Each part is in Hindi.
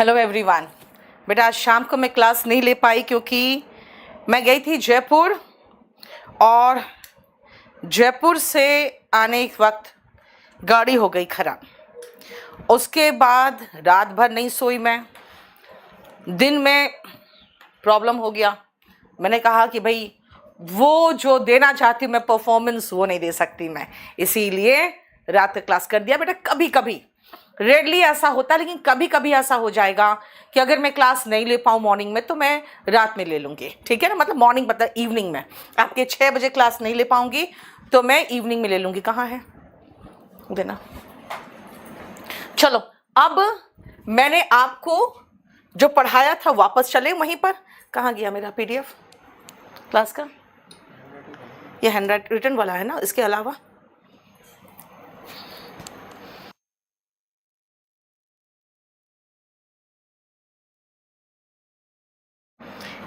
Hello everyone. बेटा आज शाम को मैं क्लास नहीं ले पाई क्योंकि मैं गई थी जयपुर और जयपुर से आने के वक्त गाड़ी हो गई ख़राब। उसके बाद रात भर नहीं सोई मैं, दिन में प्रॉब्लम हो गया। मैंने कहा कि भाई वो जो देना चाहती हूँ मैं परफॉर्मेंस वो नहीं दे सकती मैं, इसीलिए रात का क्लास कर दिया। बेटा कभी कभी, रेयरली ऐसा होता है, लेकिन कभी कभी ऐसा हो जाएगा कि अगर मैं क्लास नहीं ले पाऊँ मॉर्निंग में तो मैं रात में ले लूँगी, ठीक है ना। मतलब मॉर्निंग मतलब इवनिंग में, आपके 6 बजे क्लास नहीं ले पाऊँगी तो मैं इवनिंग में ले लूँगी। कहाँ है देना? चलो अब मैंने आपको जो पढ़ाया था वापस चले वहीं पर। कहाँ गया मेरा PDF क्लास का? ये हैंड रिटन वाला है ना, इसके अलावा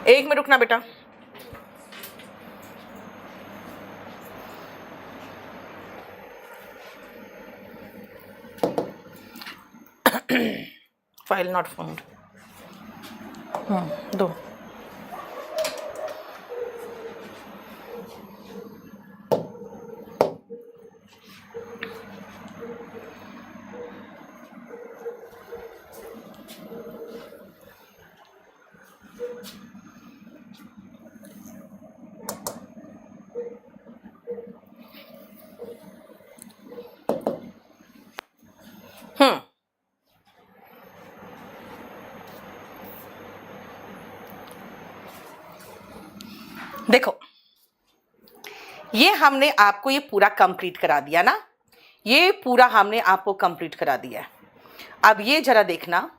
एक में रुकना बेटा। File not found. दो। देखो ये हमने आपको ये पूरा कंप्लीट करा दिया ना, ये पूरा हमने आपको कंप्लीट करा दिया है। अब ये जरा देखना,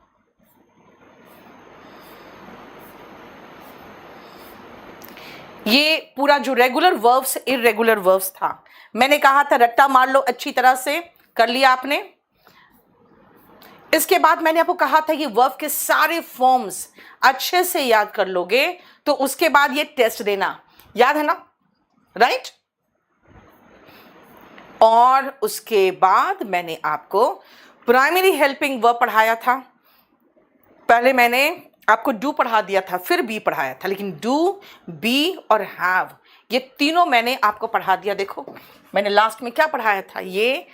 ये पूरा जो रेगुलर वर्ब्स इर्रेगुलर वर्ब्स था, मैंने कहा था रट्टा मार लो, अच्छी तरह से कर लिया आपने। इसके बाद मैंने आपको कहा था ये वर्ब के सारे फॉर्म्स अच्छे से याद कर लोगे तो उसके बाद ये टेस्ट देना, याद है ना, राइट? और उसके बाद मैंने आपको प्राइमरी हेल्पिंग वर्ब पढ़ाया था। पहले मैंने आपको डू पढ़ा दिया था, फिर बी पढ़ाया था, लेकिन डू, बी और हैव ये तीनों मैंने आपको पढ़ा दिया। देखो मैंने लास्ट में क्या पढ़ाया था, ये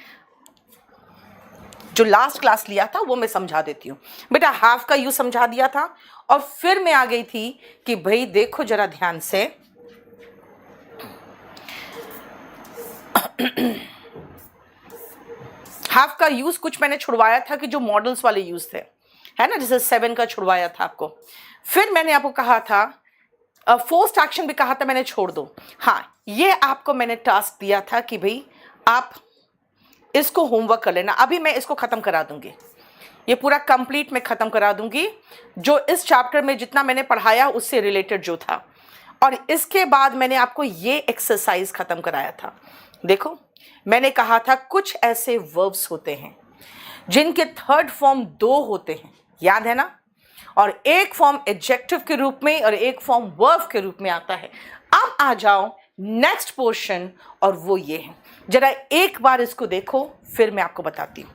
जो लास्ट क्लास लिया था वो मैं समझा देती हूँ बेटा। हैव का यूज समझा दिया था और फिर मैं आ गई थी कि भाई देखो जरा ध्यान से, हैव का यूज कुछ मैंने छुड़वाया था कि जो मॉडल्स वाले यूज थे, है ना, जैसे 7 का छुड़वाया था आपको। फिर मैंने आपको कहा था फोर्स्ड एक्शन भी कहा था मैंने, छोड़ दो। हाँ, ये आपको मैंने टास्क दिया था कि भाई आप इसको होमवर्क कर लेना। अभी मैं इसको खत्म करा दूंगी, ये पूरा कंप्लीट मैं खत्म करा दूंगी जो इस चैप्टर में जितना मैंने पढ़ाया उससे रिलेटेड जो था। और इसके बाद मैंने आपको ये एक्सरसाइज खत्म कराया था। देखो मैंने कहा था कुछ ऐसे वर्ब्स होते हैं जिनके थर्ड फॉर्म 2 होते हैं, याद है ना, और एक फॉर्म एडजेक्टिव के रूप में और एक फॉर्म वर्ब के रूप में आता है। अब आ जाओ नेक्स्ट पोर्शन और वो ये है, जरा एक बार इसको देखो फिर मैं आपको बताती हूं।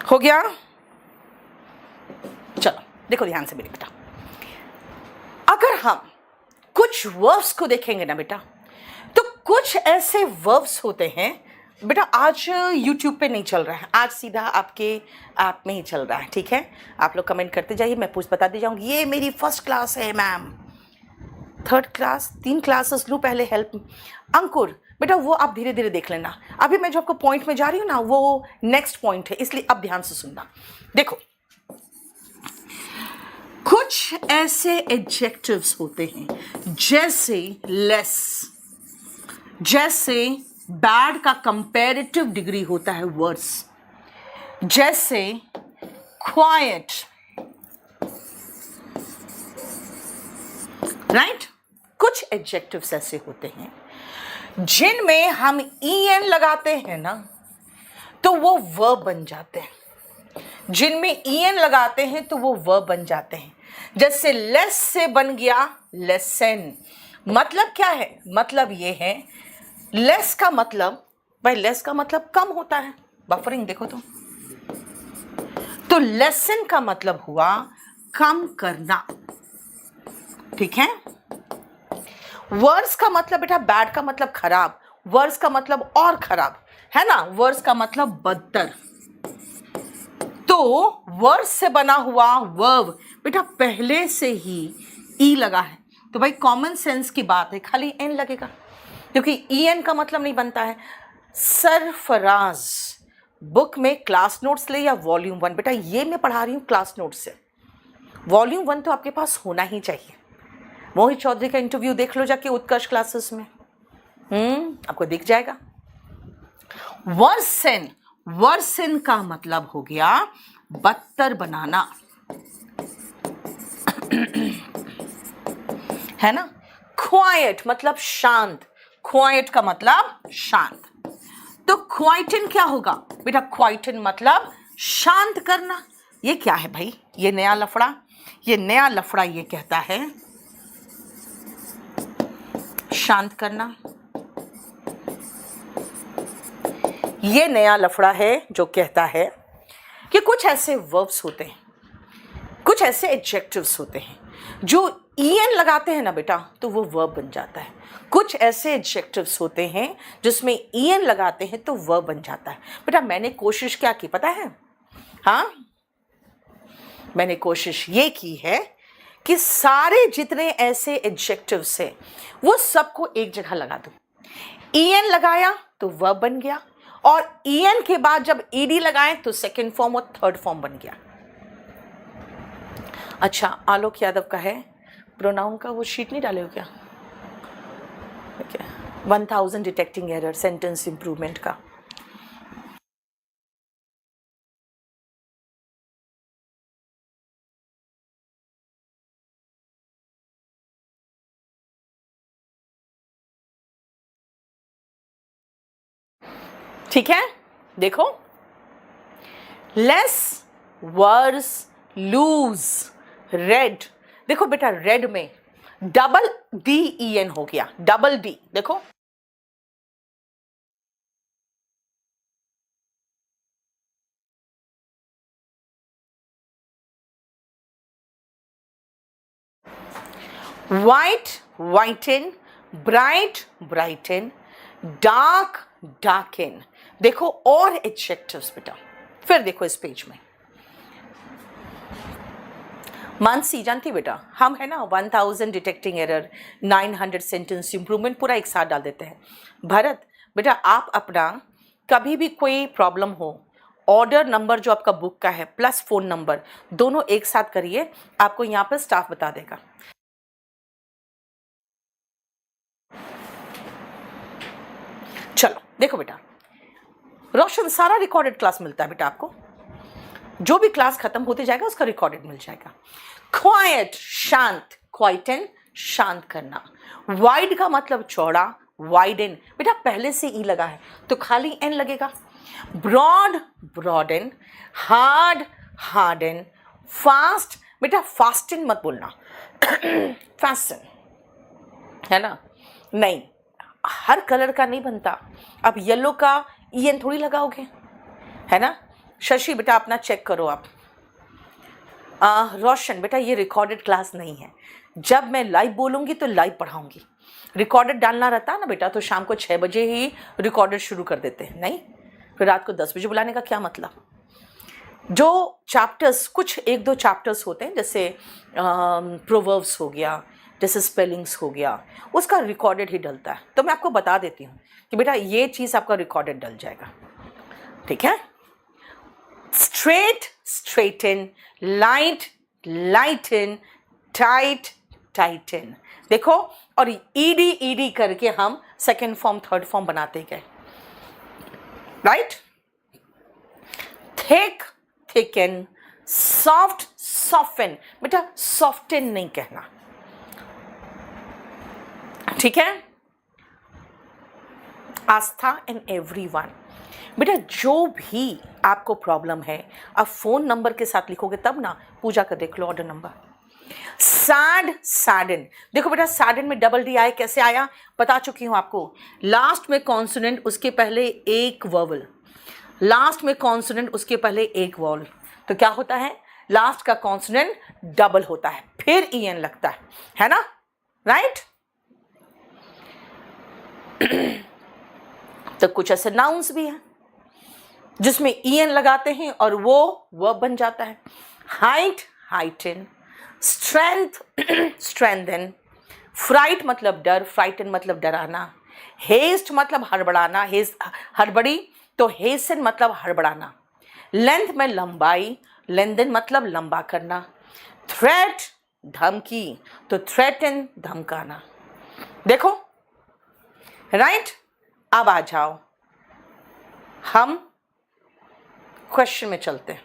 हो गया? चलो देखो ध्यान से मेरे बेटा, अगर हम कुछ वर्ब्स को देखेंगे ना बेटा, तो कुछ ऐसे वर्ब्स होते हैं बेटा आज YouTube पे नहीं चल रहा है, आज सीधा आपके ऐप में ही चल रहा है, ठीक है। आप लोग कमेंट करते जाइए, मैं बताती जाऊँगी। ये मेरी फर्स्ट क्लास है मैम, थर्ड क्लास, 3 क्लासेस लूँ पहले। हेल्प अंकुर बेटा वो आप धीरे धीरे देख लेना। अभी मैं जो आपको पॉइंट में जा रही हूँ ना, वो नेक्स्ट पॉइंट है, इसलिए अब ध्यान से सुनना। देखो, कुछ ऐसे एडजेक्टिव्स होते हैं जैसे लेस, जैसे बैड का कंपैरेटिव डिग्री होता है वर्स, जैसे क्वाइट, राइट। कुछ एडजेक्टिव्स ऐसे होते हैं जिनमें हम en लगाते हैं ना तो वो वर्ब बन जाते हैं, जिनमें en लगाते हैं तो वो वर्ब बन जाते हैं। जैसे लेस से बन गया लेसन। मतलब क्या है? मतलब ये है, लेस का मतलब, भाई लेस का मतलब कम होता है, बफरिंग देखो तो लेसन का मतलब हुआ कम करना, ठीक है। वर्स का मतलब बेटा, बैड का मतलब खराब, वर्स का मतलब और खराब, है ना। वर्स का मतलब बदतर। तो वर्स से बना हुआ वर्ब बेटा पहले से ही ई लगा है, तो भाई कॉमन सेंस की बात है, खाली एन लगेगा, क्योंकि ई एन का मतलब नहीं बनता है। सरफराज बुक में क्लास नोट्स ले या वॉल्यूम 1, बेटा ये मैं पढ़ा रही हूँ क्लास नोट्स से, वॉल्यूम 1 तो आपके पास होना ही चाहिए। मोहित चौधरी का इंटरव्यू देख लो जाके उत्कर्ष क्लासेस में, आपको दिख जाएगा। वर्सन, वर्सन का मतलब हो गया बदतर बनाना, है ना। क्वाइट मतलब शांत, क्वाइट का मतलब शांत। तो क्वाइटन क्या होगा बेटा? क्वाइटन मतलब शांत करना। ये क्या है भाई? ये नया लफड़ा, ये नया लफड़ा ये कहता है शांत करना। ये नया लफड़ा है जो कहता है कि कुछ ऐसे वर्ब्स होते हैं, कुछ ऐसे एडजेक्टिव्स होते हैं जो en लगाते हैं ना बेटा तो वो वर्ब बन जाता है। कुछ ऐसे एडजेक्टिव्स होते हैं जिसमें en लगाते हैं तो वर्ब बन जाता है। बेटा मैंने कोशिश क्या की पता है? हाँ, मैंने कोशिश ये की है कि सारे जितने ऐसे एडजेक्टिव्स हैं वो सबको एक जगह लगा दूं। en लगाया तो वर्ब बन गया, और en के बाद जब ed लगाएं तो सेकेंड फॉर्म और थर्ड फॉर्म बन गया। अच्छा, आलोक यादव का है प्रोनाउन का, वो शीट नहीं डाले हो क्या? 1000 डिटेक्टिंग एरर सेंटेंस इंप्रूवमेंट का। ठीक है, देखो, लेस, वर्स, लूज, रेड। देखो बेटा रेड में डबल डी ई एन हो गया, डबल डी। देखो white, वाइटन, bright, Brighton, dark, darken. देखो और एडजेक्टिव्स बेटा, फिर देखो इस पेज में मानसी जानती बेटा, हम है ना 1000 डिटेक्टिंग एरर, 900 सेंटेंस इंप्रूवमेंट पूरा एक साथ डाल देते हैं। भरत बेटा आप अपना कभी भी कोई प्रॉब्लम हो, ऑर्डर नंबर जो आपका बुक का है प्लस फोन नंबर दोनों एक साथ करिए, आपको यहाँ पर स्टाफ बता देगा। चलो देखो बेटा, रोशन सारा रिकॉर्डेड क्लास मिलता है बेटा आपको, जो भी क्लास खत्म होते जाएगा उसका रिकॉर्डेड मिल जाएगा। क्वाइट शांत, क्वाइटन शांत करना। वाइड का मतलब चौड़ा, वाइडन। बेटा पहले से ई लगा है तो खाली एन लगेगा। Broad, broaden. Hard, harden. Fast, बेटा फास्टन मत बोलना फास्टन, है ना। नहीं, हर कलर का नहीं बनता। अब येलो का ई एन थोड़ी लगाओगे, है ना। शशि बेटा अपना चेक करो आप। रोशन बेटा ये रिकॉर्डेड क्लास नहीं है, जब मैं लाइव बोलूँगी तो लाइव पढ़ाऊँगी, रिकॉर्डेड डालना रहता ना बेटा तो शाम को 6 बजे ही रिकॉर्डेड शुरू कर देते हैं, नहीं फिर रात को 10 बजे बुलाने का क्या मतलब। जो चैप्टर्स कुछ 1-2 चैप्टर्स होते हैं जैसे प्रोवर्ब्स हो गया, जैसे स्पेलिंग्स हो गया, उसका रिकॉर्डेड ही डलता है। तो मैं आपको बता देती हूँ कि बेटा ये चीज़ आपका रिकॉर्डेड डल जाएगा, ठीक है। स्ट्रेट स्ट्रेटन, लाइट लाइटन, टाइट टाइटन, देखो और ईडी ईडी करके हम सेकेंड फॉर्म थर्ड फॉर्म बनाते गए, right. Thick thicken, soft soften, बेटा सॉफ्टन नहीं कहना, ठीक है। आस्था इन एवरीवन, बेटा जो भी आपको प्रॉब्लम है आप फोन नंबर के साथ लिखोगे तब ना, पूजा का देख लो ऑर्डर नंबर। सैड सैडन, देखो बेटा सैडन में डबल डी आए कैसे आया बता चुकी हूं आपको। लास्ट में कॉन्सोनेंट उसके पहले एक वोवल, लास्ट में कॉन्सोनेंट उसके पहले एक वॉल, तो क्या होता है लास्ट का कॉन्सोनेंट डबल होता है, फिर ईएन लगता है ना, राइट। तो कुछ ऐसे नाउन्स भी हैं जिसमें ईएन लगाते हैं और वो वर्ब बन जाता है। Height heighten, strength strengthen, fright मतलब डर, फ्राइटन मतलब डराना, हेस्ट मतलब हड़बड़ाना, हड़बड़ी तो हेसन मतलब हड़बड़ाना, लेंथ में लंबाई, लेंदन मतलब लंबा करना, थ्रेट धमकी तो थ्रेटन धमकाना, देखो राइट। अब आ जाओ हम क्वेश्चन में चलते हैं,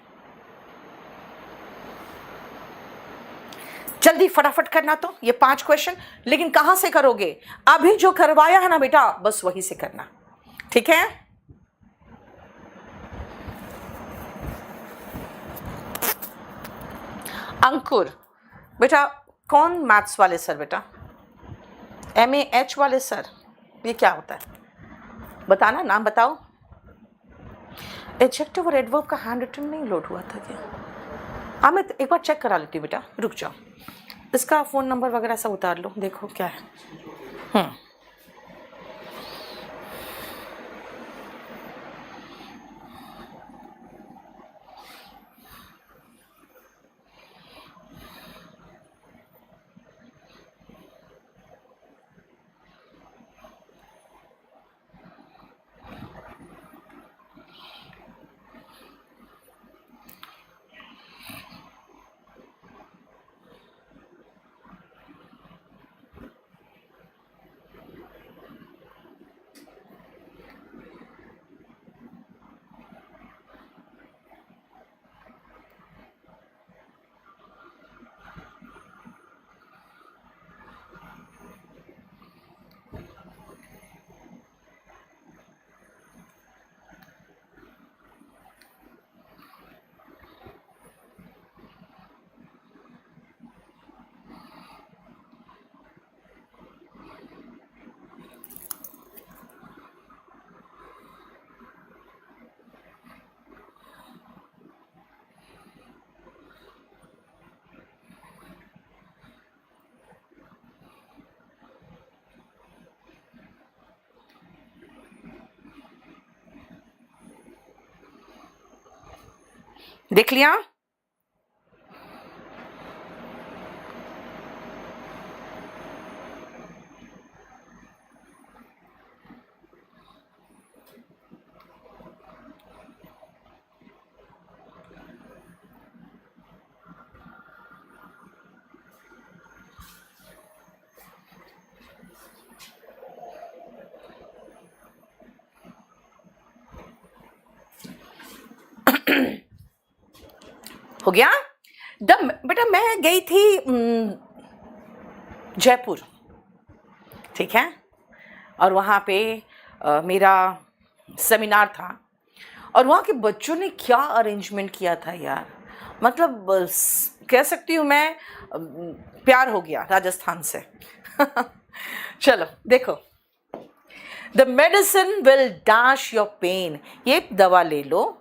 जल्दी फटाफट करना। तो ये 5 क्वेश्चन, लेकिन कहां से करोगे, अभी जो करवाया है ना बेटा बस वही से करना, ठीक है। अंकुर, बेटा कौन मैथ्स वाले सर, बेटा MAH वाले सर, ये क्या होता है बताना, नाम बताओ। एडजेक्टिव और एडवर्ब का हैंड रिटन नहीं लोड हुआ था क्या? हाँ मैं एक बार चेक करा लेती हूँ बेटा, रुक जाओ, इसका फ़ोन नंबर वगैरह सब उतार लो, देखो क्या है। देख लिया? हो गया? बेटा मैं गई थी जयपुर, ठीक है, और वहाँ पे मेरा सेमिनार था और वहाँ के बच्चों ने क्या अरेंजमेंट किया था यार, मतलब कह सकती हूँ मैं प्यार हो गया राजस्थान से। चलो देखो, the medicine will dash your pain, ये दवा ले लो,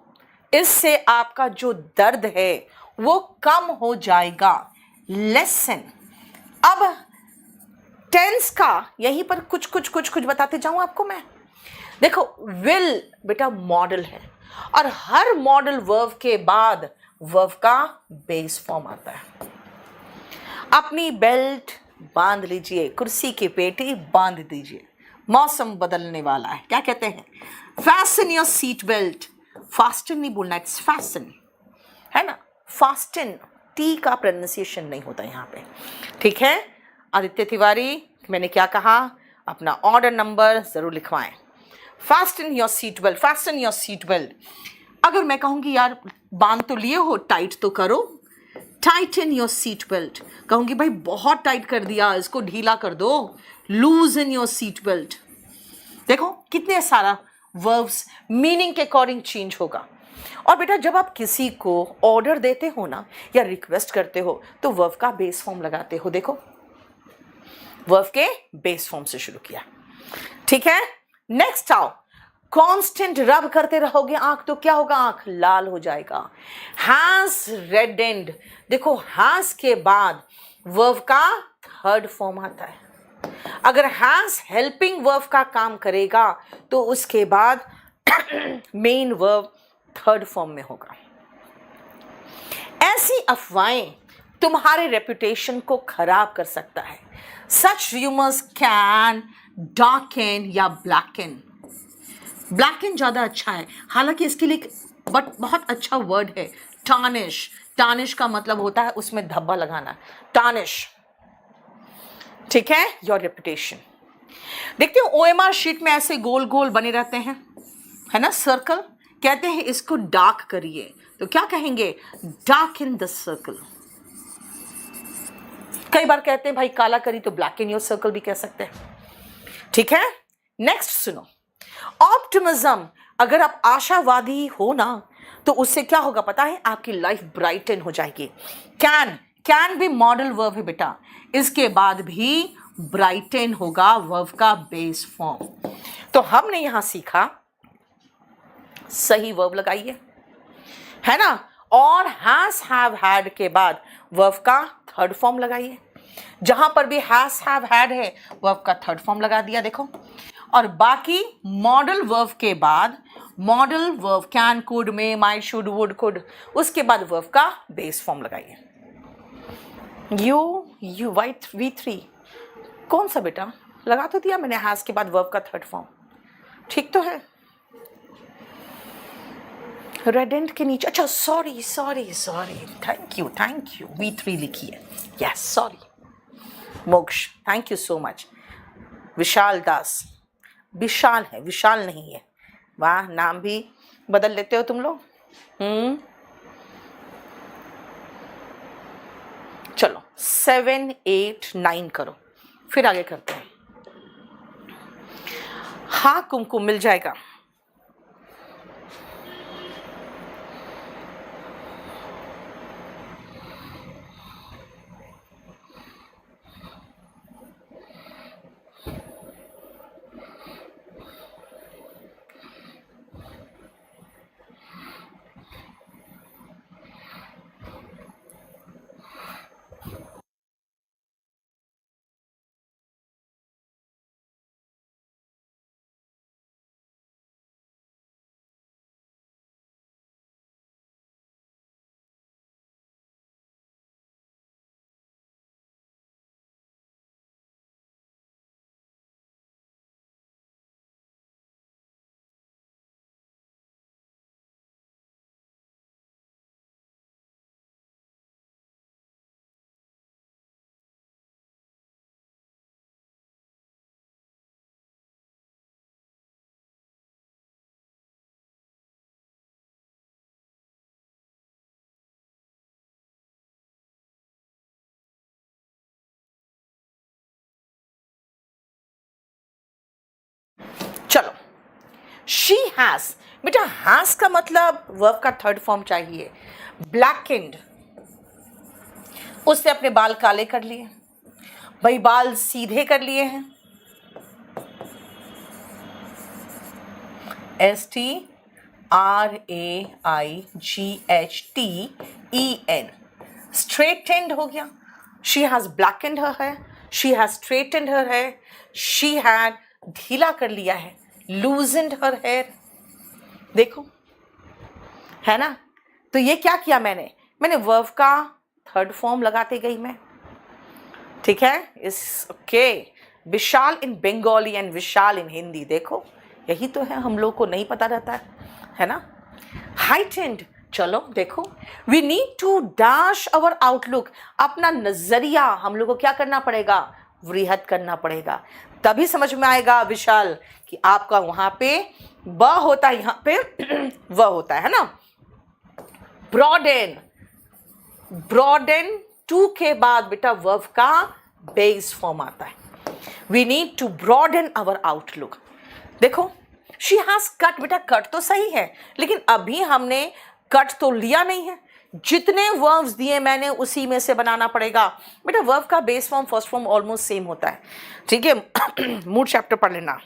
इससे आपका जो दर्द है वो कम हो जाएगा। लेसन, अब टेंस का यहीं पर कुछ कुछ कुछ कुछ बताते जाऊं आपको मैं। देखो विल बेटा मॉडल है, और हर मॉडल वर्ब के बाद वर्ब का बेस फॉर्म आता है। अपनी बेल्ट बांध लीजिए, कुर्सी की पेटी बांध दीजिए, मौसम बदलने वाला है। क्या कहते हैं? Fashion your seat belt. Fasten नहीं बोलना, इट्स फैसन, है ना। फास्टन, टी का प्रोनाउंसिएशन नहीं होता यहाँ पे, ठीक है। आदित्य तिवारी, मैंने क्या कहा? अपना ऑर्डर नंबर जरूर लिखवाएं। Fasten your seat belt, fasten your seat belt. अगर मैं कहूँगी यार बांध तो लिए हो, टाइट तो करो, टाइटन योर सीट बेल्ट। कहूँगी भाई बहुत टाइट कर दिया, इसको ढीला कर दो, loosen your seat belt. देखो कितने सारा वर्ब्स मीनिंग के अकॉर्डिंग चेंज होगा। और बेटा जब आप किसी को ऑर्डर देते हो ना, या रिक्वेस्ट करते हो, तो वर्ब का बेस फॉर्म लगाते हो। देखो वर्ब के बेस फॉर्म से शुरू किया, ठीक है। नेक्स्ट आओ, कांस्टेंट रब करते रहोगे आंख तो क्या होगा? आंख लाल हो जाएगा। हैज रेडेंड। देखो हैज के बाद वर्ब का थर्ड फॉर्म आता है। अगर हैज हेल्पिंग वर्ब का काम करेगा तो उसके बाद मेन वर्ब थर्ड फॉर्म में होगा। ऐसी अफवाहें तुम्हारे रेपुटेशन को खराब कर सकता है। सच रूमर्स कैन डार्कन या ब्लैकन। ब्लैकन ज़्यादा अच्छा है, हालांकि इसके लिए बट बहुत अच्छा वर्ड है टार्निश। टार्निश का मतलब होता है उसमें धब्बा लगाना, टार्निश, ठीक है, योर रेपुटेशन। देखते हो OMR शीट में ऐसे गोल गोल बने रहते हैं, है ना, सर्कल। कहते हैं इसको डार्क करिए, तो क्या कहेंगे? Dark in the circle. कई बार कहते हैं भाई काला करी, तो ब्लैक इन योर सर्कल भी कह सकते हैं, ठीक है। नेक्स्ट सुनो, ऑप्टिमिज्म। अगर आप आशावादी हो ना, तो उससे क्या होगा पता है? आपकी लाइफ ब्राइटन हो जाएगी। कैन भी मॉडल वर्ब है बेटा, इसके बाद भी ब्राइटन होगा वर्ब का बेस फॉर्म। तो हमने यहां सीखा सही वर्ब लगाइए, है ना, और हैज हैव हैड के बाद वर्ब का थर्ड फॉर्म लगाइए। जहां पर भी हैज हैव हैड है वर्ब का थर्ड फॉर्म लगा दिया, देखो। और बाकी मॉडल वर्ब के बाद modal verb can, could, may, might, should, would, could, उसके बाद वर्ब का बेस फॉर्म लगाइए। यू वाइट V3 कौन सा बेटा? लगा तो दिया मैंने हैज के बाद वर्ब का थर्ड फॉर्म, ठीक तो है। रेडेंट के नीचे, अच्छा sorry sorry sorry, thank you V3 लिखिए, यस सॉरी। मोक्ष, थैंक यू सो मच। विशाल दास, विशाल है, विशाल नहीं है। वाह, नाम भी बदल लेते हो तुम लोग। चलो 7, 8, 9 करो, फिर आगे करते हैं। हाँ कुमकुम मिल जाएगा। चलो, शी हैज, बेटा हैज का मतलब वर्ब का थर्ड फॉर्म चाहिए। ब्लैकेंड, उसने अपने बाल काले कर लिए, भाई बाल सीधे कर लिए हैं। STRAIGHTEN, स्ट्रेटेंड हो गया। She has blackened her hair, she has straightened her hair, she had ढीला कर लिया है, लूजेंड हर हेयर। देखो, है ना। तो ये क्या किया मैंने वर्ब का थर्ड फॉर्म लगाते गई मैं, ठीक है। इस okay, Vishal in Bengali and Vishal in Hindi. देखो, यही तो है, हम लोग को नहीं पता रहता है ना। हाइटेंड, चलो देखो, we need to dash our outlook, अपना नजरिया हम लोग को क्या करना पड़ेगा, वृहद करना पड़ेगा, तभी समझ में आएगा विशाल कि आपका वहां पे ब होता है, यहां पे व होता है ना। ब्रॉडेन, ब्रॉडेन टू के बाद बेटा वर्ब का बेस फॉर्म आता है। We need to broaden our outlook. देखो, शी हैज कट, बेटा कट तो सही है, लेकिन अभी हमने कट तो लिया नहीं है, जितने वर्ब्स दिए मैंने उसी में से बनाना पड़ेगा। बेटा वर्ब का base form first form almost same होता है, ठीक है। मूड चैप्टर पढ़ लेना।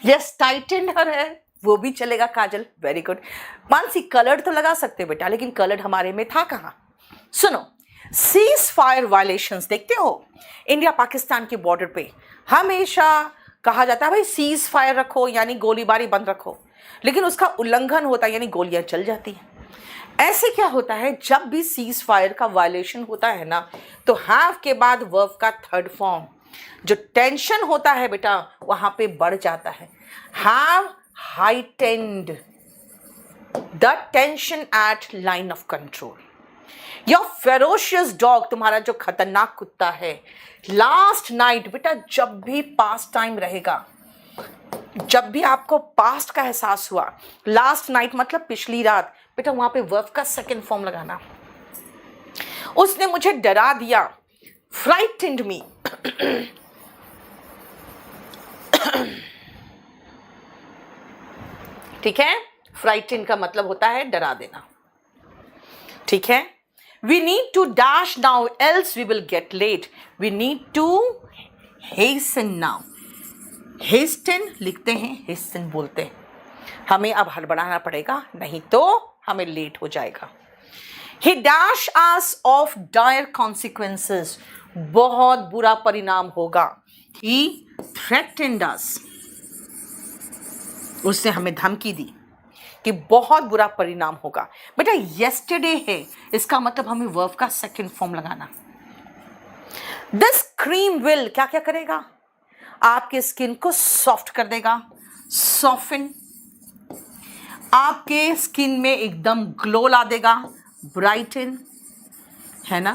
यस, टाइटन हर है, वो भी चलेगा काजल, वेरी गुड। मानसी कलर तो लगा सकते बेटा, लेकिन कलर हमारे में था कहां। सुनो, सीज फायर वायलेशंस देखते हो, इंडिया पाकिस्तान के बॉर्डर पे हमेशा कहा जाता है भाई सीज फायर रखो, यानी गोलीबारी बंद रखो, लेकिन उसका उल्लंघन होता है, यानी गोलियां चल जाती हैं। ऐसे क्या होता है, जब भी सीज फायर का वायलेशन होता है ना, तो हैव के बाद वर्ब का थर्ड फॉर्म, जो टेंशन होता है बेटा वहां पे बढ़ जाता है। Have heightened the tension eight line of control. Your ferocious dog, तुम्हारा जो खतरनाक कुत्ता है, लास्ट नाइट, बेटा जब भी पास्ट टाइम रहेगा, जब भी आपको पास्ट का एहसास हुआ, लास्ट नाइट मतलब पिछली रात, बेटा वहां पे वर्ब का सेकंड फॉर्म लगाना। उसने मुझे डरा दिया, फ्राइटेंड मी। ठीक है, फ्राइटेंड का मतलब होता है डरा देना, ठीक है। We need to dash now else we will get late, we need to hasten now. Hasten लिखते हैं, हेस्टन बोलते हैं, हमें अब हड़बड़ाना पड़ेगा, नहीं तो हमें लेट हो जाएगा। He dash us of dire consequences, बहुत बुरा परिणाम होगा। He threatened us, उसने हमें धमकी दी कि बहुत बुरा परिणाम होगा। बेटा yesterday है, इसका मतलब हमें वर्ब का सेकंड फॉर्म लगाना। This cream will क्या क्या करेगा, आपके स्किन को सॉफ्ट कर देगा, soften, आपके स्किन में एकदम ग्लो ला देगा, ब्राइटन, है ना।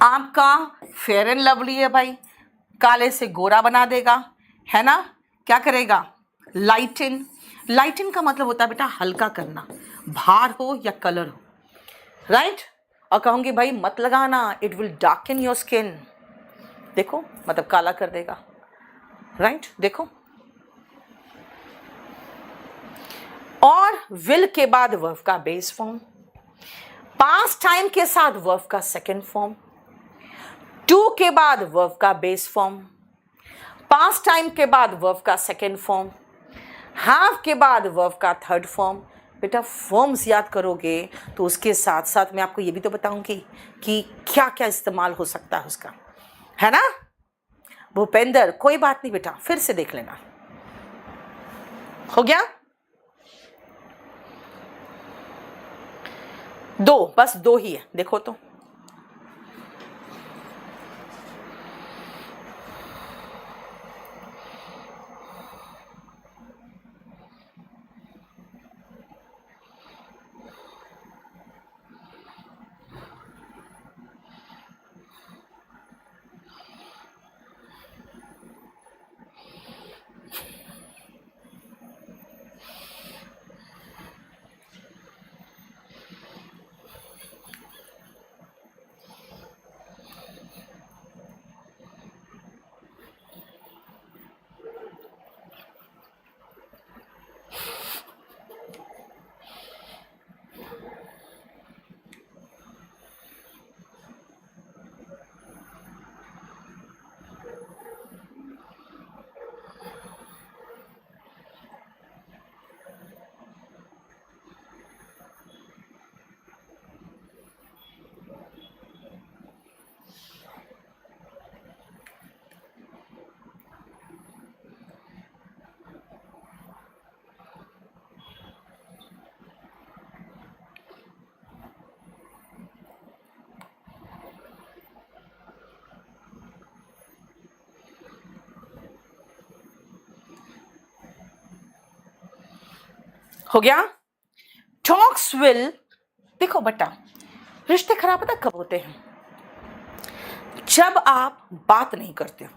आपका फेयर एंड लवली है भाई, काले से गोरा बना देगा, है ना। क्या करेगा, लाइटन, लाइटन का मतलब होता है बेटा हल्का करना, भार हो या कलर हो, राइट। और कहूंगी भाई मत लगाना, it will darken your skin, देखो मतलब काला कर देगा, राइट। देखो, और विल के बाद वर्ब का बेस फॉर्म, पास्ट टाइम के साथ वर्ब का सेकंड फॉर्म, टू के बाद वर्ब का बेस फॉर्म, पास्ट टाइम के बाद वर्ब का सेकंड फॉर्म, हैव के बाद वर्ब का थर्ड फॉर्म। बेटा फॉर्म्स याद करोगे तो उसके साथ साथ मैं आपको ये भी तो बताऊंगी कि क्या क्या इस्तेमाल हो सकता है उसका, है ना। भूपेंद्र कोई बात नहीं बेटा, फिर से देख लेना, हो गया। दो, बस दो ही है, देखो तो। हो गया। टॉक्स विल, देखो बेटा, रिश्ते खराब पता कब होते हैं? जब आप बात नहीं करते हो।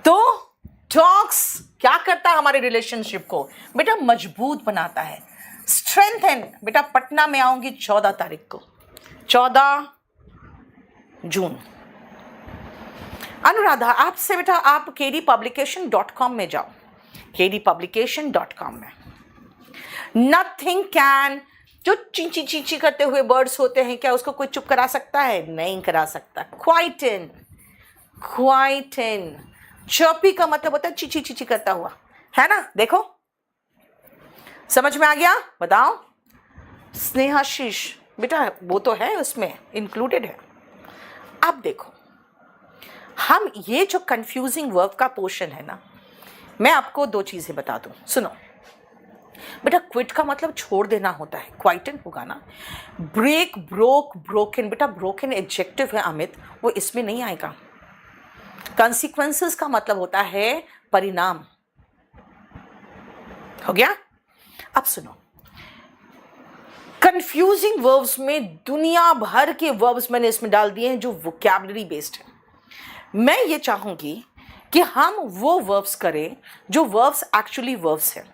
तो टॉक्स क्या करता है हमारे रिलेशनशिप को? बेटा मजबूत बनाता है, स्ट्रेंथन। बेटा पटना में आऊंगी 14 तारीख को, 14 जून। अनुराधा आपसे बेटा, आप kdpublication.com में जाओ, kdpublication.com में। नथिंग कैन, जो चींची चींची करते हुए वर्ड्स होते हैं, क्या उसको कोई चुप करा सकता है? नहीं करा सकता। क्वाइट इन, चौपी का मतलब होता है चीची चीची करता हुआ, है ना? देखो समझ में आ गया? बताओ। स्नेहाशीष बेटा वो तो है, उसमें इंक्लूडेड है। अब देखो, हम ये जो कंफ्यूजिंग वर्ब का पोर्शन है ना, मैं आपको दो चीजें बता दूं, सुनो बेटा। क्विट का मतलब छोड़ देना होता है, क्वाइटन होगा ना। ब्रेक, ब्रोक, ब्रोकन, बेटा ब्रोकन एडजेक्टिव है अमित, वो इसमें नहीं आएगा। कंसिक्वेंसेस का मतलब होता है परिणाम। हो गया? अब सुनो, कंफ्यूजिंग वर्ब्स में दुनिया भर के वर्ब्स मैंने इसमें डाल दिए हैं जो वोकैबुलरी बेस्ड है। मैं ये चाहूंगी कि हम वो वर्ब्स करें जो वर्ब्स एक्चुअली वर्ब्स हैं।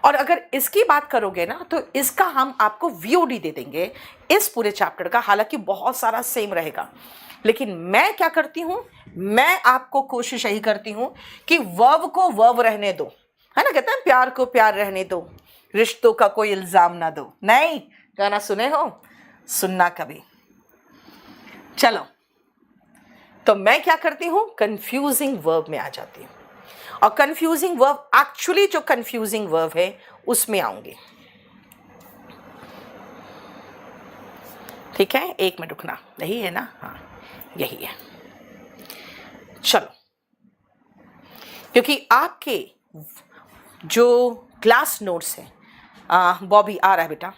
और अगर इसकी बात करोगे ना, तो इसका हम आपको वीओडी दे देंगे इस पूरे चैप्टर का। हालांकि बहुत सारा सेम रहेगा, लेकिन मैं क्या करती हूं, मैं आपको कोशिश यही करती हूं कि वर्ब को वर्ब रहने दो, है ना? कहते हैं प्यार को प्यार रहने दो, रिश्तों का कोई इल्जाम ना दो। नहीं, गाना सुने हो? सुनना कभी। चलो, तो मैं क्या करती हूं, कंफ्यूजिंग वर्ब में आ जाती हूं, और कंफ्यूजिंग वर्ब एक्चुअली जो कंफ्यूजिंग वर्ब है उसमें आऊंगी। ठीक है, एक मिनट रुकना। यही है ना? हाँ यही है। चलो, क्योंकि आपके जो क्लास नोट्स हैं, बॉबी आ रहा है बेटा।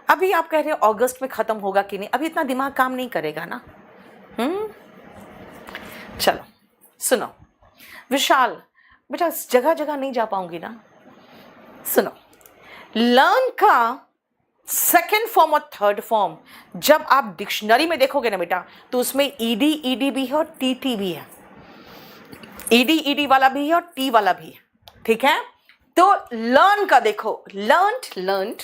अभी आप कह रहे हो अगस्त में खत्म होगा कि नहीं, अभी इतना दिमाग काम नहीं करेगा ना। चलो सुनो विशाल बेटा, जगह जगह नहीं जा पाऊंगी ना। सुनो, लर्न का सेकेंड फॉर्म और थर्ड फॉर्म जब आप डिक्शनरी में देखोगे ना बेटा, तो उसमें ईडी भी है और टी भी है। ईडी वाला भी है और टी वाला भी है। ठीक है, तो लर्न का देखो, लर्न्ड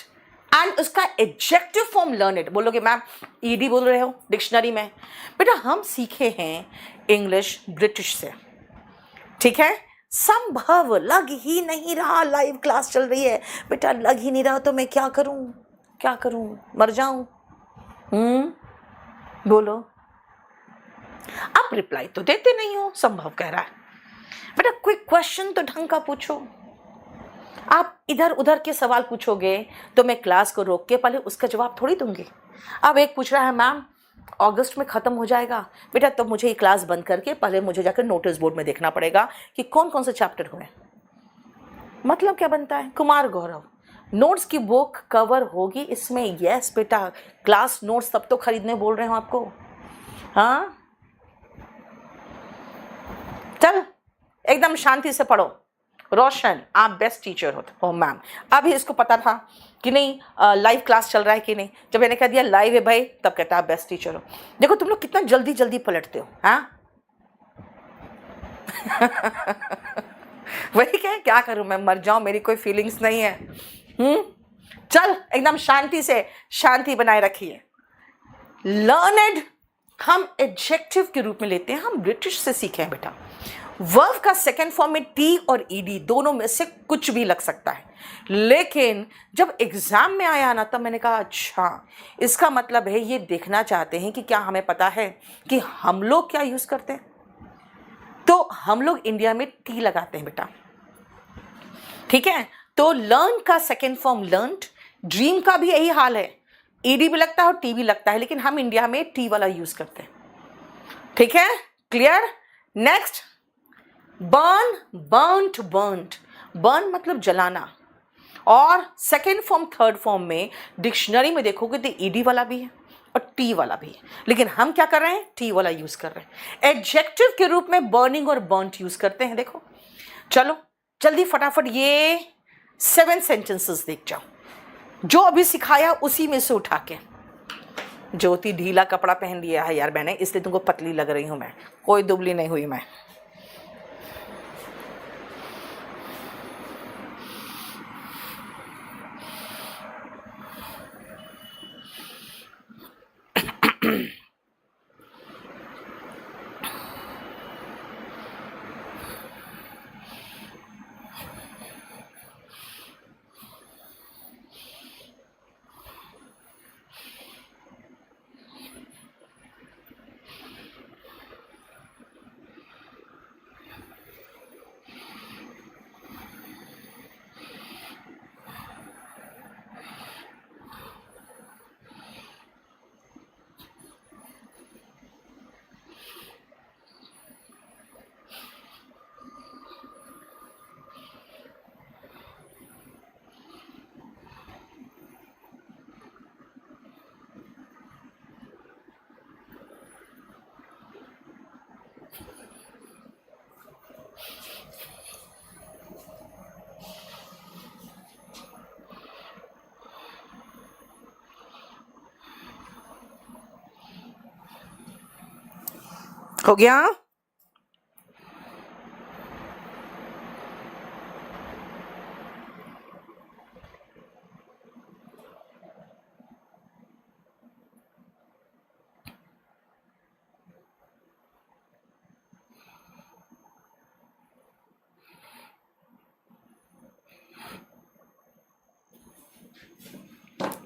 एंड उसका एडजेक्टिव फॉर्म लर्नड। बोलोगे मैम ईडी बोल रहे हो डिक्शनरी में? बेटा हम सीखे हैं इंग्लिश ब्रिटिश से। ठीक है, संभव लग ही नहीं रहा, लाइव क्लास चल रही है बेटा, लग ही नहीं रहा, तो मैं क्या करूं, मर जाऊं? बोलो। आप रिप्लाई तो देते नहीं हो, संभव कह रहा है। बेटा कोई क्वेश्चन तो ढंग का पूछो। आप इधर उधर के सवाल पूछोगे तो मैं क्लास को रोक के पहले उसका जवाब थोड़ी दूंगी। अब एक पूछ रहा है मैम अगस्त में खत्म हो जाएगा, बेटा तो मुझे ये क्लास बंद करके पहले मुझे जाकर नोटिस बोर्ड में देखना पड़ेगा कि कौन कौन से चैप्टर हुए। मतलब क्या बनता है? कुमार गौरव नोट्स की बुक कवर होगी इसमें। यस बेटा, क्लास नोट्स तब तो खरीदने बोल रहे हो आपको। हाँ चल एकदम शांति से पढ़ो। रोशन आप बेस्ट टीचर हो मैम। अभी इसको पता था कि नहीं लाइव क्लास चल रहा है कि नहीं, जब मैंने कह दिया लाइव है भाई, तब कहता आप बेस्ट टीचर हो। देखो तुम लोग कितना जल्दी जल्दी पलटते हो। हाँ वही क्या करूं मैं, मर जाऊं, मेरी कोई फीलिंग्स नहीं है। चल एकदम शांति से, शांति बनाए रखिए। लर्नड हम एडजेक्टिव के रूप में लेते हैं, हम ब्रिटिश से सीखे हैं बेटा। वर्ब का सेकेंड फॉर्म में टी और ईडी दोनों में से कुछ भी लग सकता है, लेकिन जब एग्जाम में आया ना तब मैंने कहा अच्छा इसका मतलब है ये देखना चाहते हैं कि क्या हमें पता है कि हम लोग क्या यूज करते हैं। तो हम लोग इंडिया में टी लगाते हैं बेटा। ठीक है, तो लर्न का सेकेंड फॉर्म लर्नड, ड्रीम का भी यही हाल है, ईडी भी लगता है और टी भी लगता है, लेकिन हम इंडिया में टी वाला यूज करते हैं। ठीक है, clear? Next, burn, burnt, burnt. Burn मतलब जलाना, और सेकेंड फॉर्म थर्ड फॉर्म में डिक्शनरी में देखोगे तो ईडी वाला भी है और टी वाला भी है, लेकिन हम क्या कर रहे हैं? टी वाला यूज कर रहे हैं। एडजेक्टिव के रूप में बर्निंग और बर्न्ट यूज करते हैं। देखो चलो जल्दी फटाफट ये 7 सेंटेंसेस देख जाओ, जो अभी सिखाया उसी में से उठा के। ज्योति ढीला कपड़ा पहन लिया है यार मैंने, इसलिए तुमको पतली लग रही हूं मैं, कोई दुबली नहीं हुई मैं। हो गया?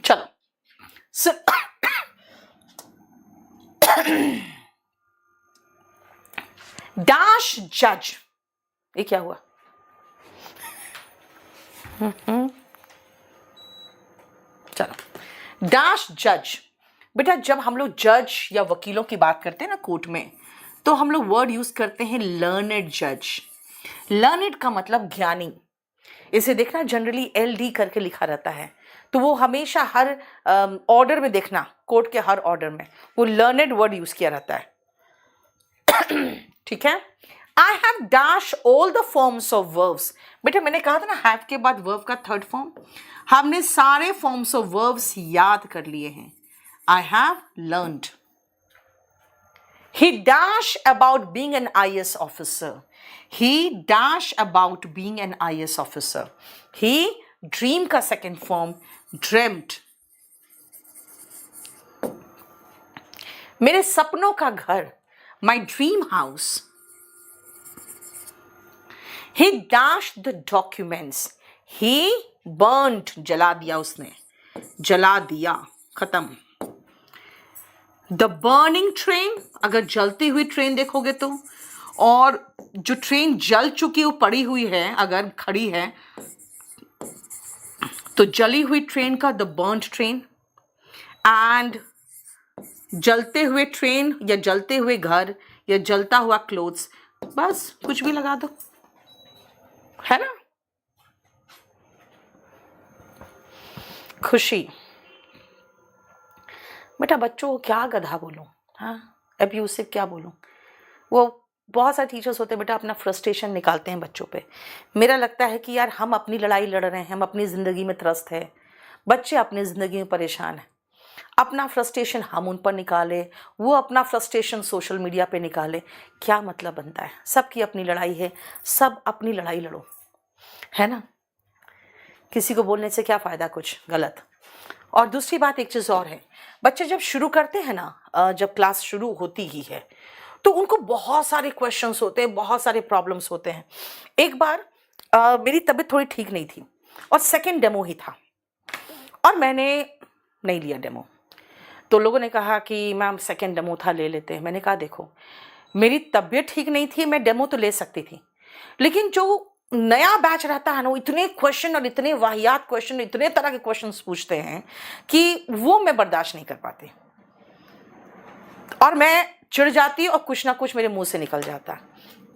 चलो डैश जज, ये क्या हुआ? चलो डैश जज। बेटा जब हम लोग जज या वकीलों की बात करते हैं ना कोर्ट में, तो हम लोग वर्ड यूज करते हैं लर्नेड जज। लर्नेड का मतलब ज्ञानी। इसे देखना जनरली LD करके लिखा रहता है, तो वो हमेशा हर ऑर्डर में देखना, कोर्ट के हर ऑर्डर में वो लर्नेड वर्ड यूज किया रहता है। ठीक है। I have dash all the forms of verbs. बेटा मैंने कहा था ना हैव के बाद वर्ब का थर्ड फॉर्म, हमने सारे फॉर्म्स ऑफ वर्ब्स याद कर लिए हैं। I have learned. He dash about being an IAS officer. He dash about being an IAS officer. He dream का second form dreamt. मेरे सपनों का घर, my dream house. He dashed the documents. He burnt, जला दिया उसने, जला दिया, खत्म। द बर्निंग ट्रेन, अगर जलती हुई ट्रेन देखोगे तो, और जो ट्रेन जल चुकी वो पड़ी हुई है अगर खड़ी है, तो जली हुई ट्रेन का द बर्न्ड ट्रेन। एंड जलते हुए ट्रेन या जलते हुए घर या जलता हुआ क्लोथ्स, बस कुछ भी लगा दो, है ना। खुशी। बेटा बच्चों को क्या गधा बोलूं, हाँ अब्यूसिव क्या बोलूं। वो बहुत सारे टीचर्स होते हैं बेटा अपना फ्रस्ट्रेशन निकालते हैं बच्चों पे। मेरा लगता है कि यार हम अपनी लड़ाई लड़ रहे हैं, हम अपनी ज़िंदगी में त्रस्त है, बच्चे अपनी ज़िंदगी में परेशान हैं। अपना फ्रस्ट्रेशन हम उन पर निकाले, वो अपना फ्रस्ट्रेशन सोशल मीडिया पे निकाले, क्या मतलब बनता है। सबकी अपनी लड़ाई है, सब अपनी लड़ाई लड़ो, है ना। किसी को बोलने से क्या फ़ायदा, कुछ गलत। और दूसरी बात एक चीज़ और है, बच्चे जब शुरू करते हैं ना, जब क्लास शुरू होती ही है तो उनको बहुत सारे क्वेश्चंस होते हैं, बहुत सारे प्रॉब्लम्स होते हैं। एक बार मेरी तबीयत थोड़ी ठीक नहीं थी और सेकंड डेमो ही था और मैंने नहीं लिया डेमो। तो लोगों ने कहा कि मैम सेकंड डेमो था, ले लेते हैं। मैंने कहा देखो मेरी तबीयत ठीक नहीं थी, मैं डेमो तो ले सकती थी, लेकिन जो नया बैच रहता है ना, वो इतने क्वेश्चन और इतने वाहियात क्वेश्चन, इतने तरह के क्वेश्चंस पूछते हैं कि वो मैं बर्दाश्त नहीं कर पाती और मैं चिढ़ जाती और कुछ ना कुछ मेरे मुंह से निकल जाता।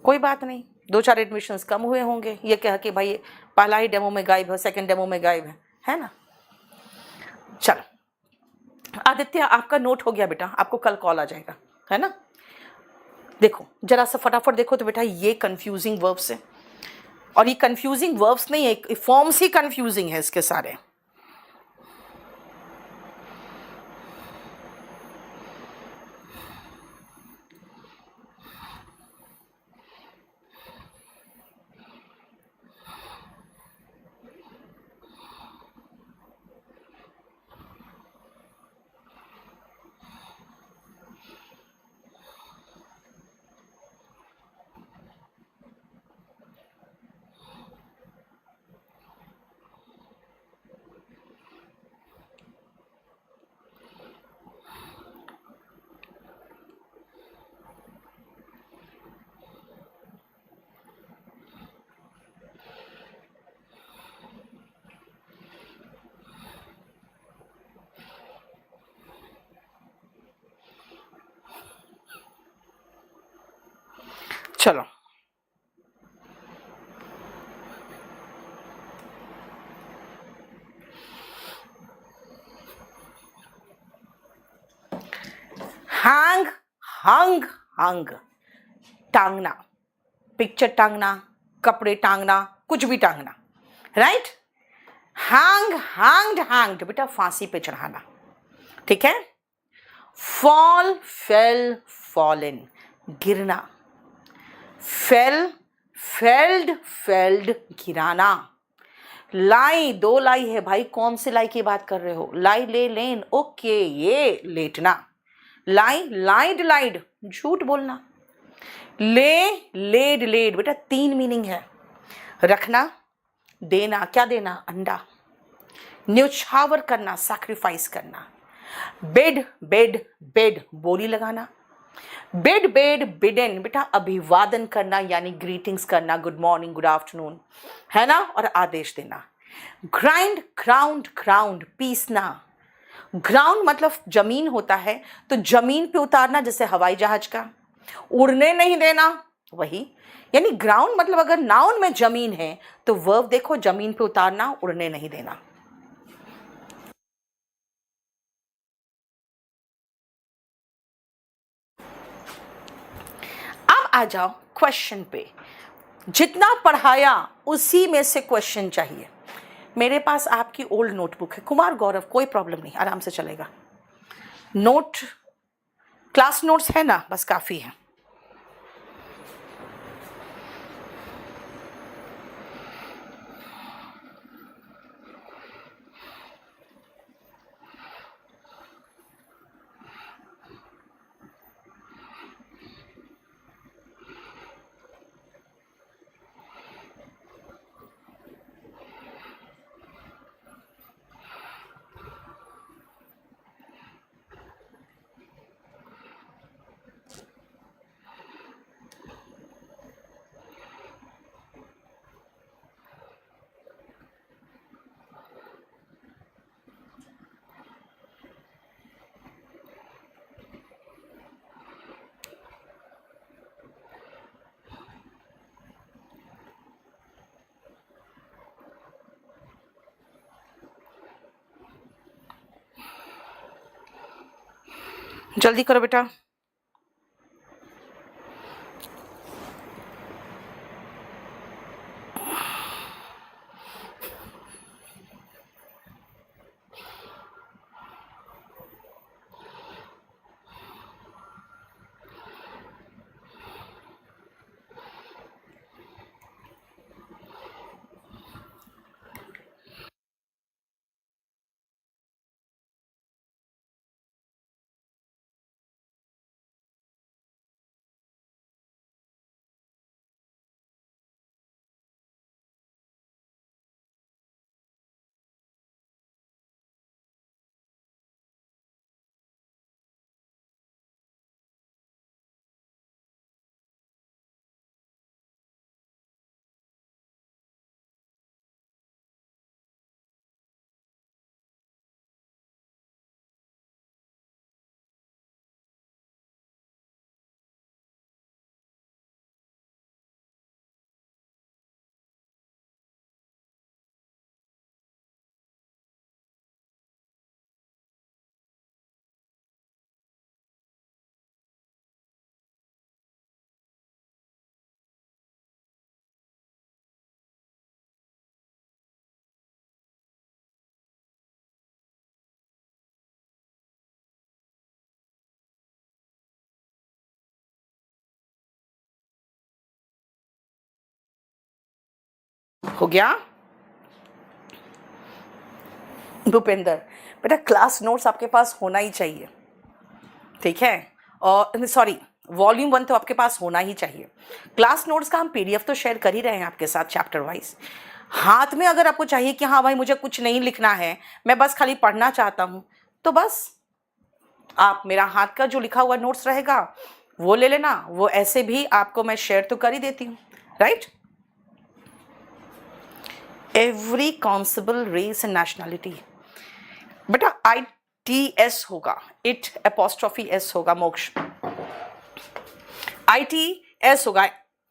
कोई बात नहीं, 2-4 एडमिशन्स कम हुए होंगे, ये कह कि भाई पहला ही डेमो में गायब है, सेकंड डेमो में गायब है ना। चलो आदित्य आपका नोट हो गया बेटा, आपको कल कॉल आ जाएगा, है ना। देखो जरा सा फटाफट देखो तो बेटा, ये कंफ्यूजिंग वर्ब्स है। और ये कंफ्यूजिंग वर्ब्स नहीं है, फॉर्म्स ही कंफ्यूजिंग है इसके सारे। चलो, हैंग, हंग, हंग, टांगना, पिक्चर टांगना, कपड़े टांगना, कुछ भी टांगना, राइट। हैंग, हैंग्ड, हैंग्ड, बेटा फांसी पे चढ़ाना, ठीक है। फॉल, फेल, फॉलन, गिरना। फेल, फेल्ड, फेल्ड, गिराना। लाई, दो लाई है भाई, कौन से लाई की बात कर रहे हो? लाई, ले, लेन, ओके, ये लेटना। लाई, लाइड, लाइड, झूठ बोलना। ले, लेड, लेड, बेटा 3 मीनिंग है। रखना, देना, क्या देना? अंडा। न्यौछावर करना, सैक्रिफाइस करना। बेड, बेड, बेड, बोली लगाना। बेड, बेड, बिडेन, बेटा अभिवादन करना यानी ग्रीटिंग्स करना, गुड मॉर्निंग, गुड आफ्टरनून, है ना, और आदेश देना। ग्राइंड, ग्राउंड, ग्राउंड, पीसना। ग्राउंड मतलब जमीन होता है, तो जमीन पे उतारना, जैसे हवाई जहाज का। उड़ने नहीं देना, वही, यानी ग्राउंड मतलब अगर नाउन में जमीन है तो वर्ब देखो, जमीन पे उतारना, उड़ने नहीं देना। अब आ जाओ क्वेश्चन पे। जितना पढ़ाया उसी में से क्वेश्चन चाहिए। मेरे पास आपकी ओल्ड नोटबुक है, कुमार गौरव, कोई प्रॉब्लम नहीं, आराम से चलेगा। नोट, क्लास नोट्स है ना, बस काफ़ी है। जल्दी करो बेटा। हो गया? भूपेंद्र, बेटा क्लास नोट्स आपके पास होना ही चाहिए, ठीक है? और सॉरी, वॉल्यूम 1 तो आपके पास होना ही चाहिए। क्लास नोट्स का हम पीडीएफ तो शेयर कर ही रहे हैं आपके साथ चैप्टर वाइज। हाथ में अगर आपको चाहिए कि हाँ भाई मुझे कुछ नहीं लिखना है, मैं बस खाली पढ़ना चाहता हूँ, तो बस आप मेरा हाथ का जो लिखा हुआ नोट्स रहेगा वो ले लेना, वो ऐसे भी आपको मैं शेयर तो कर ही देती हूँ, right? Every conceivable race and nationality, बेटा ITS होगा, इट एपोस्ट्रॉफी एस होगा, मोक्ष ITS होगा,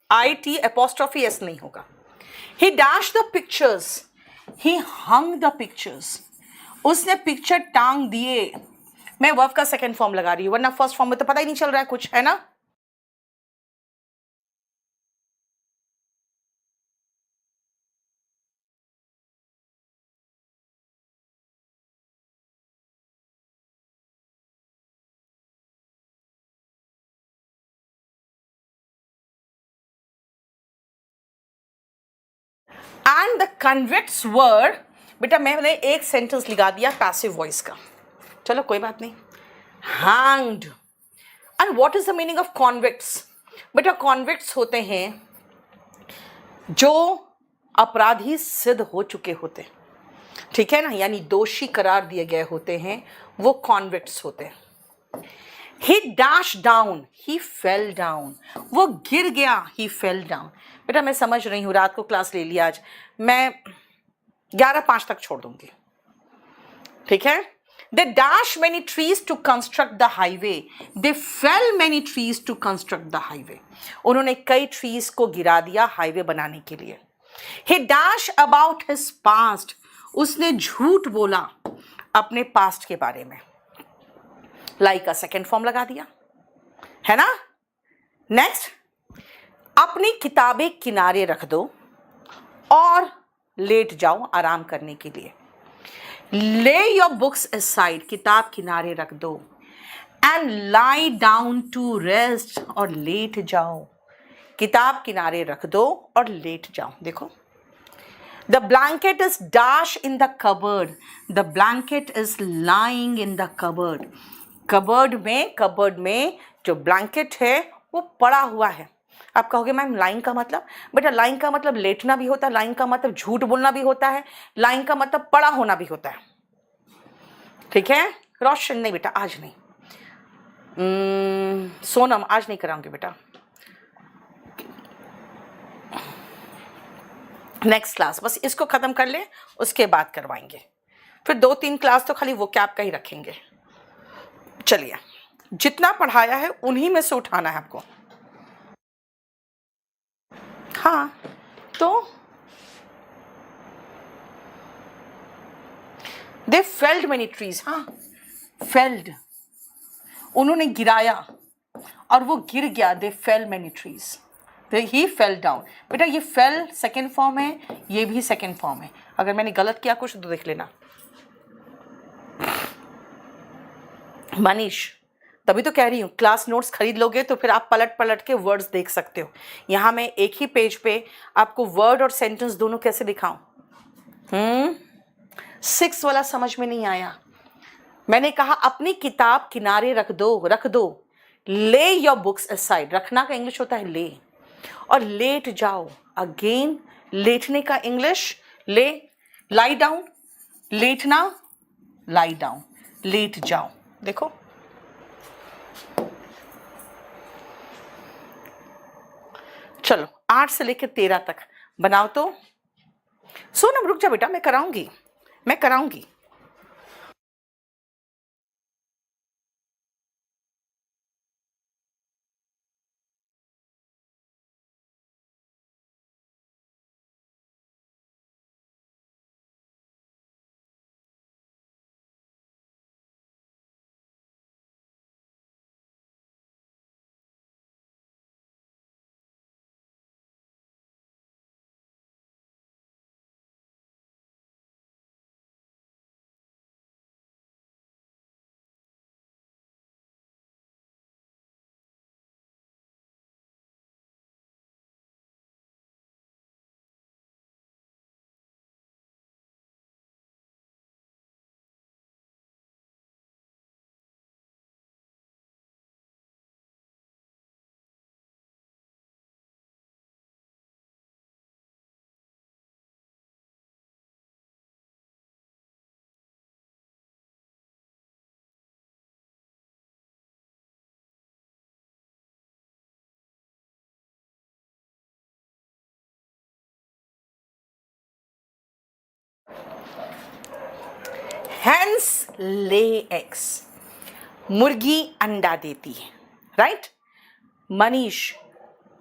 IT एपोस्ट्रॉफी एस नहीं होगा। He dashed the pictures, he hung the pictures, उसने पिक्चर टांग दिए। मैं वर्ब का सेकेंड फॉर्म लगा रही हूँ, वरना फर्स्ट फॉर्म में तो पता ही नहीं चल रहा है कुछ, है ना? एंड द कन्विक्ट्स वर, बेटा मैंने एक सेंटेंस लगा दिया पैसिव वॉइस का, चलो कोई बात नहीं। Hanged, and what is the meaning of convicts? बेटा कॉन्विक्ट्स होते हैं जो अपराधी सिद्ध हो चुके होते हैं, ठीक है ना, यानी दोषी करार दिए गए होते हैं, वो कॉन्विक्ट्स होते हैं। He dashed down, he fell down, वो गिर गया, he fell down। बेटा मैं समझ रही हूँ, रात को क्लास ले लिया आज, मैं 11:05 तक छोड़ दूंगी, ठीक है? They dashed many trees to construct the highway, they fell many trees to construct the highway, उन्होंने कई ट्रीज को गिरा दिया हाईवे बनाने के लिए। He dashed about his past, उसने झूठ बोला अपने पास्ट के बारे में, लाइक का सेकेंड फॉर्म लगा दिया, है ना? नेक्स्ट, अपनी किताबें किनारे रख दो और लेट जाओ आराम करने के लिए। ले योर बुक्स असाइड, किताब किनारे रख दो, and lie down to rest, और लेट जाओ। किताब किनारे रख दो और लेट जाओ। देखो, the blanket is dash in the cupboard, the blanket is lying in the cupboard, cupboard में जो ब्लैंकेट है वो पड़ा हुआ है। आप कहोगे मैम लाइन का मतलब? बेटा लाइन का मतलब लेटना भी होता है, लाइन का मतलब झूठ बोलना भी होता है, लाइन का मतलब पड़ा होना भी होता है, ठीक है? रोशन नहीं बेटा आज नहीं, सोनम आज नहीं कराऊंगी बेटा, नेक्स्ट क्लास बस इसको खत्म कर ले, उसके बाद करवाएंगे, फिर 2-3 क्लास तो खाली वो कैप का ही रखेंगे। चलिए, जितना पढ़ाया है उन्हीं में से उठाना है आपको। हाँ, तो दे फेल्ड मेनी ट्रीज, हाँ फेल्ड, उन्होंने गिराया और वो गिर गया, दे फेल मेनी ट्रीज, ही फेल डाउन। बेटा ये फेल सेकेंड फॉर्म है, ये भी सेकेंड फॉर्म है, अगर मैंने गलत किया कुछ तो देख लेना। मनीष, तभी तो कह रही हूँ क्लास नोट्स खरीद लोगे तो फिर आप पलट पलट के वर्ड्स देख सकते हो। यहाँ मैं एक ही पेज पे आपको वर्ड और सेंटेंस दोनों कैसे दिखाऊं? 6 वाला समझ में नहीं आया। मैंने कहा अपनी किताब किनारे रख दो, ले योर बुक्स असाइड, रखना का इंग्लिश होता है ले, और लेट जाओ, अगेन लेटने का इंग्लिश ले, लाई डाउन, लेटना, लाई डाउन, लेट जाओ। देखो चलो 8 से लेकर 13 तक बनाओ तो। सोनम रुक जा बेटा, मैं कराऊंगी। हैंस ले एग्स, मुर्गी अंडा देती है, राइट। मनीष,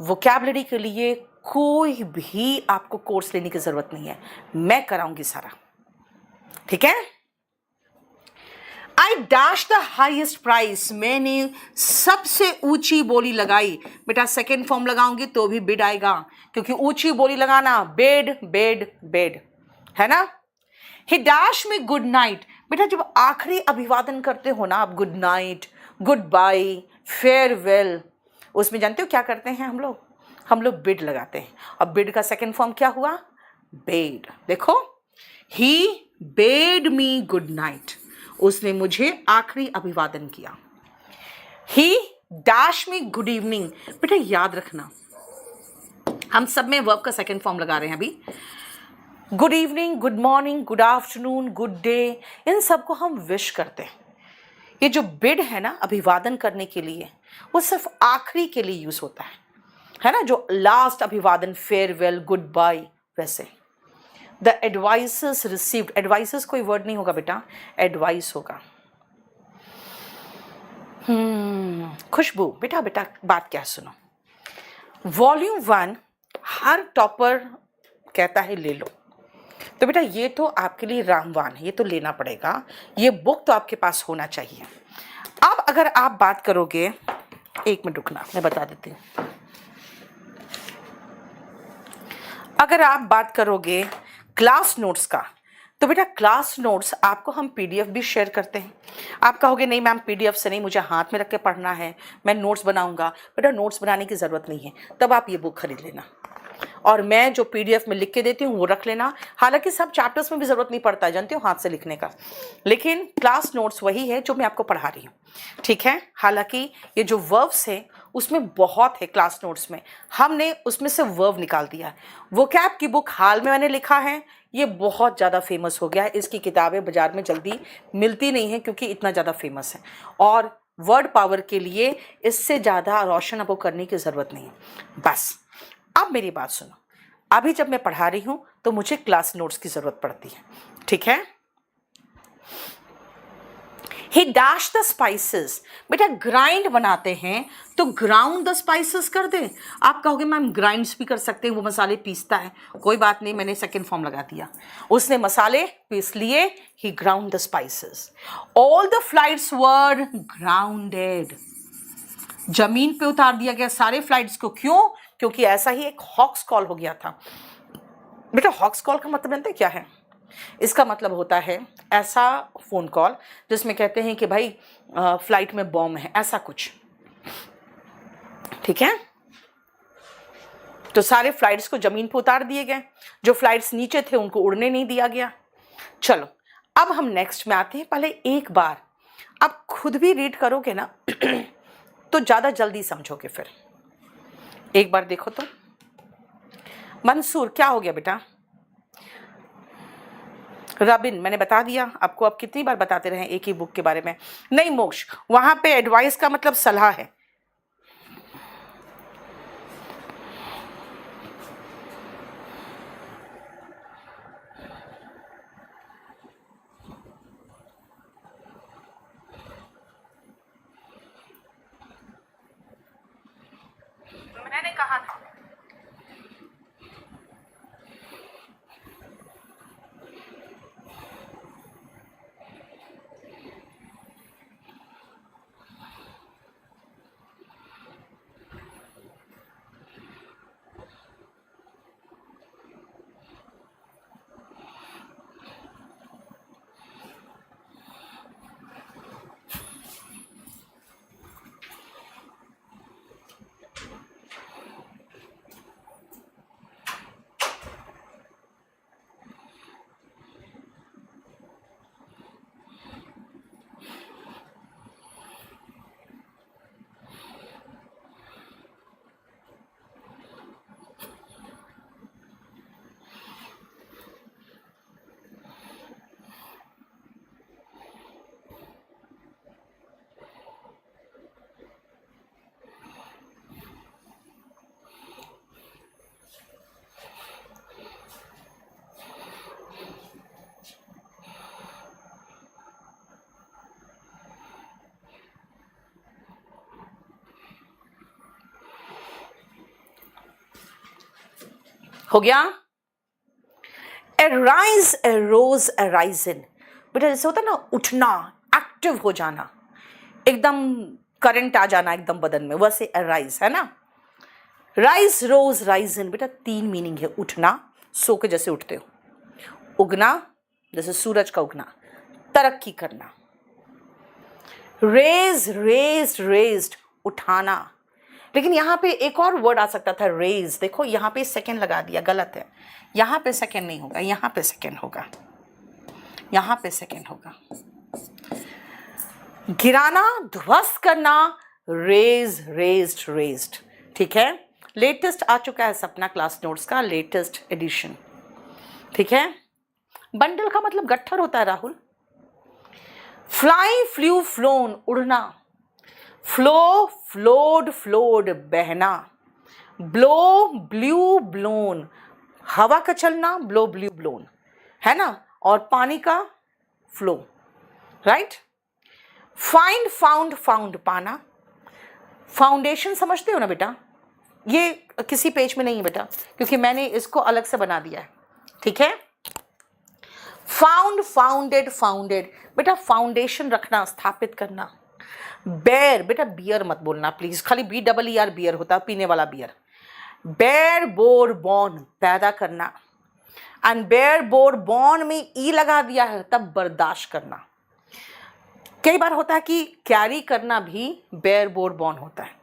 वोकैबुलरी के लिए कोई भी आपको कोर्स लेने की जरूरत नहीं है, मैं कराऊंगी सारा, ठीक है। I dash the highest price, मैंने सबसे ऊंची बोली लगाई। बेटा सेकेंड फॉर्म लगाऊंगी तो भी बिड आएगा, क्योंकि ऊंची बोली लगाना बेड बेड बेड है ना। He dash me good night, बेटा जब आखिरी अभिवादन करते हो ना आप, good night, good bye, farewell, उसमें जानते हो क्या करते हैं हम लोग बिड लगाते हैं। अब बिड का सेकेंड फॉर्म क्या हुआ, बेड। देखो, ही बेड मी गुड नाइट, उसने मुझे आखिरी अभिवादन किया। ही डैश मी गुड इवनिंग, बेटा याद रखना हम सब में वर्ब का सेकेंड फॉर्म लगा रहे हैं अभी। Good evening, good morning, good afternoon, good day, इन सबको हम विश करते हैं। ये जो बिड है ना अभिवादन करने के लिए, वो सिर्फ आखिरी के लिए यूज होता है ना, जो लास्ट अभिवादन, फेयरवेल, गुड बाय, वैसे। द एडवाइसेस रिसीव्ड, एडवाइसेस कोई वर्ड नहीं होगा बेटा, एडवाइस होगा। खुशबू, बेटा बात क्या सुनो, वॉल्यूम 1 हर टॉपर कहता है ले लो, तो बेटा ये तो आपके लिए रामवान है, ये तो लेना पड़ेगा, ये बुक तो आपके पास होना चाहिए। अब अगर आप बात करोगे, एक मिनट रुकना मैं बता देती हूँ, अगर आप बात करोगे क्लास नोट्स का, तो बेटा क्लास नोट्स आपको हम पीडीएफ भी शेयर करते हैं। आप कहोगे नहीं मैम पीडीएफ से नहीं, मुझे हाथ में रख के पढ़ना है, मैं नोट्स बनाऊंगा। बेटा नोट्स बनाने की ज़रूरत नहीं है, तब आप ये बुक खरीद लेना, और मैं जो पीडीएफ में लिख के देती हूँ वो रख लेना। हालांकि सब चैप्टर्स में भी ज़रूरत नहीं पड़ता है, जानते हो, हाथ से लिखने का, लेकिन क्लास नोट्स वही है जो मैं आपको पढ़ा रही हूँ, ठीक है। हालांकि ये जो वर्ब्स है उसमें बहुत है, क्लास नोट्स में हमने उसमें से वर्ब निकाल दिया है। वोकैब की बुक हाल में मैंने लिखा है, ये बहुत ज़्यादा फेमस हो गया है, इसकी किताबें बाज़ार में जल्दी मिलती नहीं हैं क्योंकि इतना ज़्यादा फेमस है, और वर्ड पावर के लिए इससे ज़्यादा रोशन आपको करने की ज़रूरत नहीं है। बस अब मेरी बात सुनो, अभी जब मैं पढ़ा रही हूँ तो मुझे क्लास नोट्स की ज़रूरत पड़ती है, ठीक है। ही डैश द स्पाइसेस, बेटा ग्राइंड बनाते हैं तो ग्राउंड द स्पाइसेस कर दे। आप कहोगे मैम ग्राइंड्स भी कर सकते हैं, वो मसाले पीसता है, कोई बात नहीं, मैंने सेकेंड फॉर्म लगा दिया, उसने मसाले पीस लिए, he ground the spices. All the flights were grounded, जमीन पे उतार दिया गया सारे फ्लाइट्स को, क्यों, क्योंकि ऐसा ही एक हॉक्स कॉल हो गया था। बेटा हॉक्स कॉल का मतलब जानते हैं क्या है, इसका मतलब होता है ऐसा फ़ोन कॉल जिसमें कहते हैं कि भाई फ्लाइट में बॉम्ब है, ऐसा कुछ, ठीक है। तो सारे फ्लाइट्स को ज़मीन पर उतार दिए गए, जो फ्लाइट्स नीचे थे उनको उड़ने नहीं दिया गया। चलो अब हम नेक्स्ट में आते हैं, पहले एक बार आप खुद भी रीड करोगे ना तो ज़्यादा जल्दी समझोगे। फिर एक बार देखो तो, मंसूर क्या हो गया बेटा, रबिन मैंने बता दिया आपको, अब कितनी बार बताते रहे एक ही बुक के बारे में। नहीं मोक्ष, वहां पे एडवाइस का मतलब सलाह है, मैंने कहा था। हो गया? arise, arose, arisen, बेटा जैसे होता है ना उठना, एक्टिव हो जाना, एकदम करंट आ जाना एकदम बदन में, वैसे arise है ना. राइज, रोज, राइजन, बेटा 3 मीनिंग है. उठना, सो के जैसे उठते हो. उगना, जैसे सूरज का उगना. तरक्की करना. रेज, रेज्ड, रेज्ड, उठाना. लेकिन यहाँ पे एक और वर्ड आ सकता था, रेज. देखो यहाँ पे सेकंड लगा दिया, गलत है. यहाँ पे सेकंड नहीं होगा, यहाँ पे सेकंड होगा. यहाँ पे सेकंड होगा. गिराना, ध्वस्त करना. Raze, razed, razed. ठीक है. लेटेस्ट आ चुका है सपना क्लास नोट्स का लेटेस्ट एडिशन. ठीक है. बंडल का मतलब गट्ठर होता है राहुल. फ्लाई, फ्लू, फ्लोन, उड़ना. फ्लो, फ्लोड, फ्लोड, बहना. ब्लो, ब्लू, ब्लोन, हवा का चलना. ब्लो, ब्लू, ब्लोन, है ना. और पानी का flow. Right. Find, found, found, पाना. फाउंडेशन समझते हो ना बेटा, ये किसी पेज में नहीं है बेटा, क्योंकि मैंने इसको अलग से बना दिया है. ठीक है. फाउंड, फाउंडेड, फाउंडेड, बेटा फाउंडेशन रखना, स्थापित करना. बेयर, बेटा बियर मत बोलना प्लीज, खाली BEER बियर होता है, पीने वाला बियर. बेयर, बोर, बॉर्न, पैदा करना. एंड बेयर, बोर, बॉर्न में ई लगा दिया है, तब बर्दाश्त करना. कई बार होता है कि कैरी करना भी बेयर, बोर, बॉर्न होता है.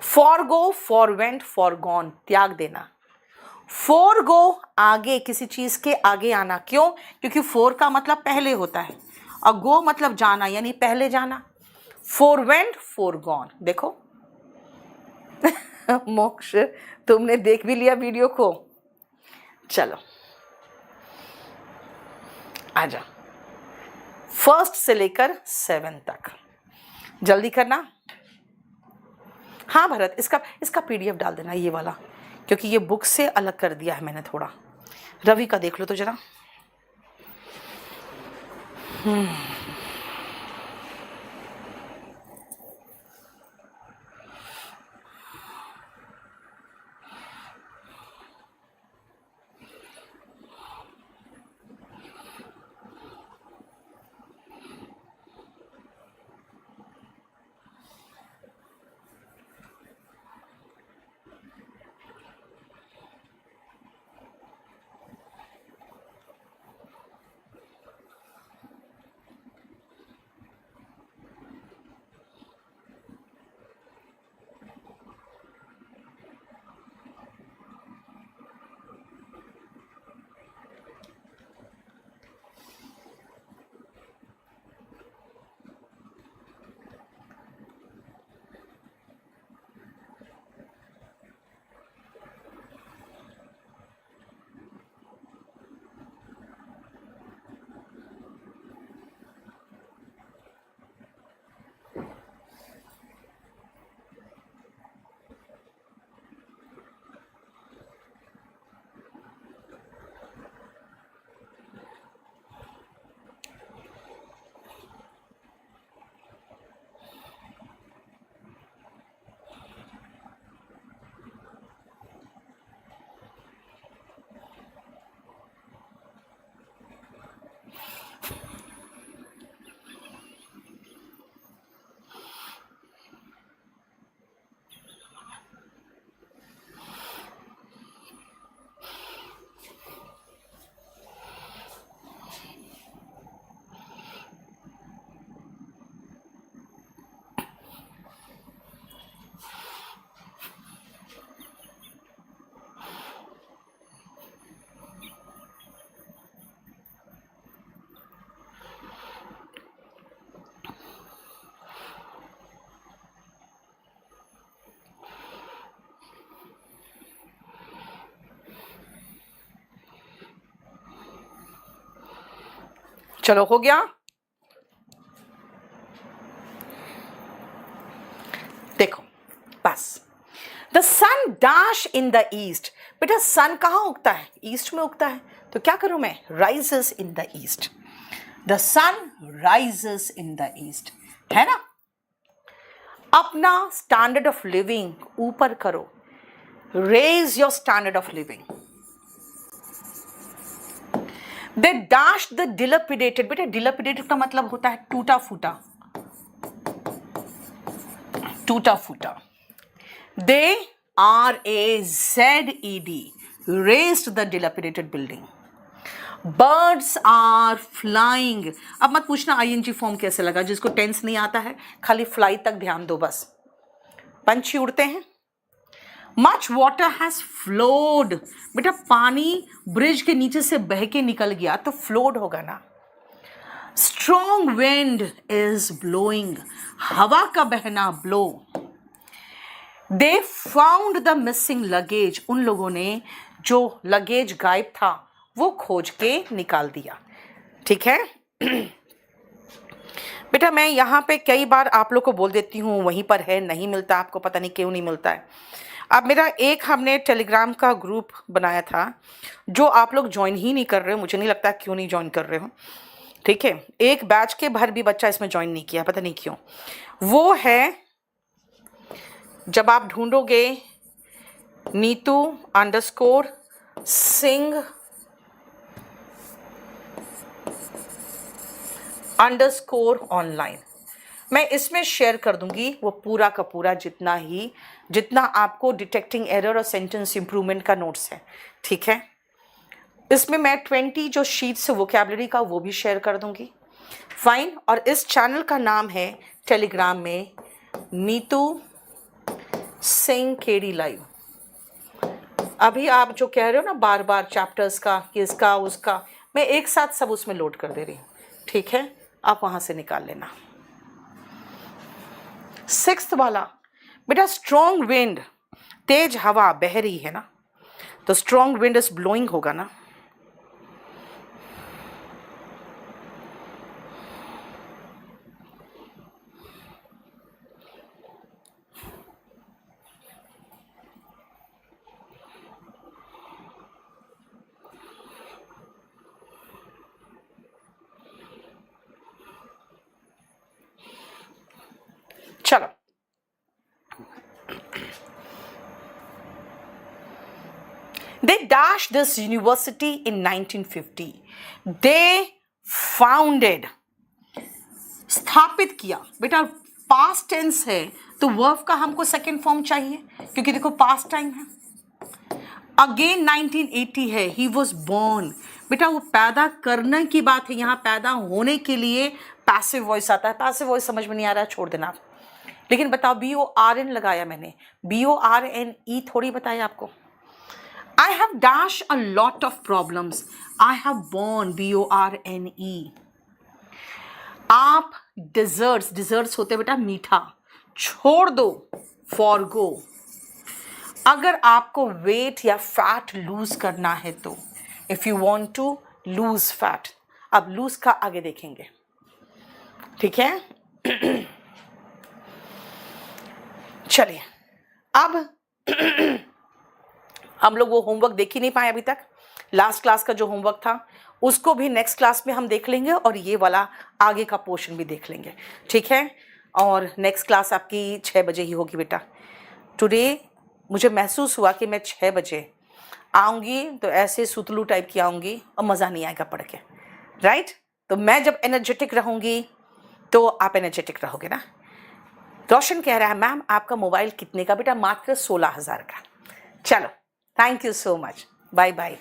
फॉरगो, फॉरवेंट, फॉरगॉन, त्याग देना. फोरगो, आगे, किसी चीज के आगे आना. क्यों? क्योंकि फोर का मतलब पहले होता है और गो मतलब जाना, यानी पहले जाना. फॉरवेंट, फॉरगॉन. देखो मोक्ष, तुमने देख भी लिया वीडियो को. चलो आजा, फर्स्ट से लेकर 7 तक जल्दी करना. हाँ भरत, इसका PDF डाल देना, ये वाला, क्योंकि ये बुक से अलग कर दिया है मैंने थोड़ा. रवि का देख लो तो जरा. चलो हो गया. देखो बस. The sun dash in the east. बेटा सन कहाँ उगता है? ईस्ट में उगता है. तो क्या करूं मैं? Rises in the east. The sun rises in the east, है ना. अपना स्टैंडर्ड ऑफ लिविंग ऊपर करो. Raise your standard of living. They dash the dilapidated, बेटा डिलपिडेटेड का मतलब होता है टूटा फूटा, टूटा फूटा। दे RAZED raised the dilapidated building. Birds are flying. अब मत पूछना ING फॉर्म कैसे लगा, जिसको टेंस नहीं आता है खाली फ्लाई तक ध्यान दो बस। पंछी उड़ते हैं। Much water has flowed. बेटा पानी ब्रिज के नीचे से बह के निकल गया तो फ्लोड होगा ना। Strong wind is blowing. हवा का बहना blow. They found the missing luggage. उन लोगों ने जो लगेज गायब था वो खोज के निकाल दिया। ठीक है बेटा, मैं यहाँ पे कई बार आप लोग को बोल देती हूँ वहीं पर है, नहीं मिलता आपको, पता नहीं क्यों नहीं मिलता है। अब मेरा एक हमने टेलीग्राम का ग्रुप बनाया था जो आप लोग ज्वाइन ही नहीं कर रहे हो, मुझे नहीं लगता क्यों नहीं ज्वाइन कर रहे हो। ठीक है, एक बैच के भर भी बच्चा इसमें ज्वाइन नहीं किया, पता नहीं क्यों। वो है, जब आप ढूंढोगे नीतू_सिंह_ऑनलाइन, मैं इसमें शेयर कर दूंगी वो पूरा का पूरा जितना आपको डिटेक्टिंग एरर और सेंटेंस इंप्रूवमेंट का नोट्स है। ठीक है, इसमें मैं 20 जो शीट्स वोकैबुलरी का वो भी शेयर कर दूंगी। फाइन। और इस चैनल का नाम है टेलीग्राम में नीतू सिंह केडी लाइव। अभी आप जो कह रहे हो ना बार बार चैप्टर्स का, किसका उसका, मैं एक साथ सब उसमें लोड कर दे रही हूँ। ठीक है, आप वहां से निकाल लेना। 6th वाला बेटा, स्ट्रॉन्ग विंड, तेज हवा बह रही है ना, तो स्ट्रॉन्ग विंड इज ब्लोइंग होगा ना। चलो, they dashed this university in 1950. they founded, स्थापित किया। बेटा पास्ट टेंस है तो वर्ब का हमको सेकेंड फॉर्म चाहिए क्योंकि देखो पास्ट टाइम है। अगेन 1980 है, ही वॉज बोर्न। बेटा वो पैदा करने की बात है, यहाँ पैदा होने के लिए पैसिव वॉइस आता है। पैसिव वॉइस समझ में नहीं आ रहा है, छोड़ देना आप। लेकिन बताओ BORN लगाया मैंने, BORNE थोड़ी बताया आपको। I have dash a lot of problems. I have born BORNE. आप डिजर्ट्स होते बेटा मीठा, छोड़ दो फॉरगो। अगर आपको वेट या फैट लूज करना है तो if you want to lose fat, अब लूज का आगे देखेंगे। ठीक है चलिए, अब हम लोग वो होमवर्क देख ही नहीं पाए अभी तक। लास्ट क्लास का जो होमवर्क था उसको भी नेक्स्ट क्लास में हम देख लेंगे और ये वाला आगे का पोर्शन भी देख लेंगे। ठीक है, और नेक्स्ट क्लास आपकी 6 बजे ही होगी बेटा। टुडे मुझे महसूस हुआ कि मैं 6 बजे आऊँगी तो ऐसे सुतलू टाइप की आऊँगी और मज़ा नहीं आएगा पढ़ के, राइट। तो मैं जब एनर्जेटिक रहूँगी तो आप एनर्जेटिक रहोगे ना। रोशन कह रहा है मैम आपका मोबाइल कितने का? बेटा मात्र 16,000 का। चलो, thank you so much, bye bye.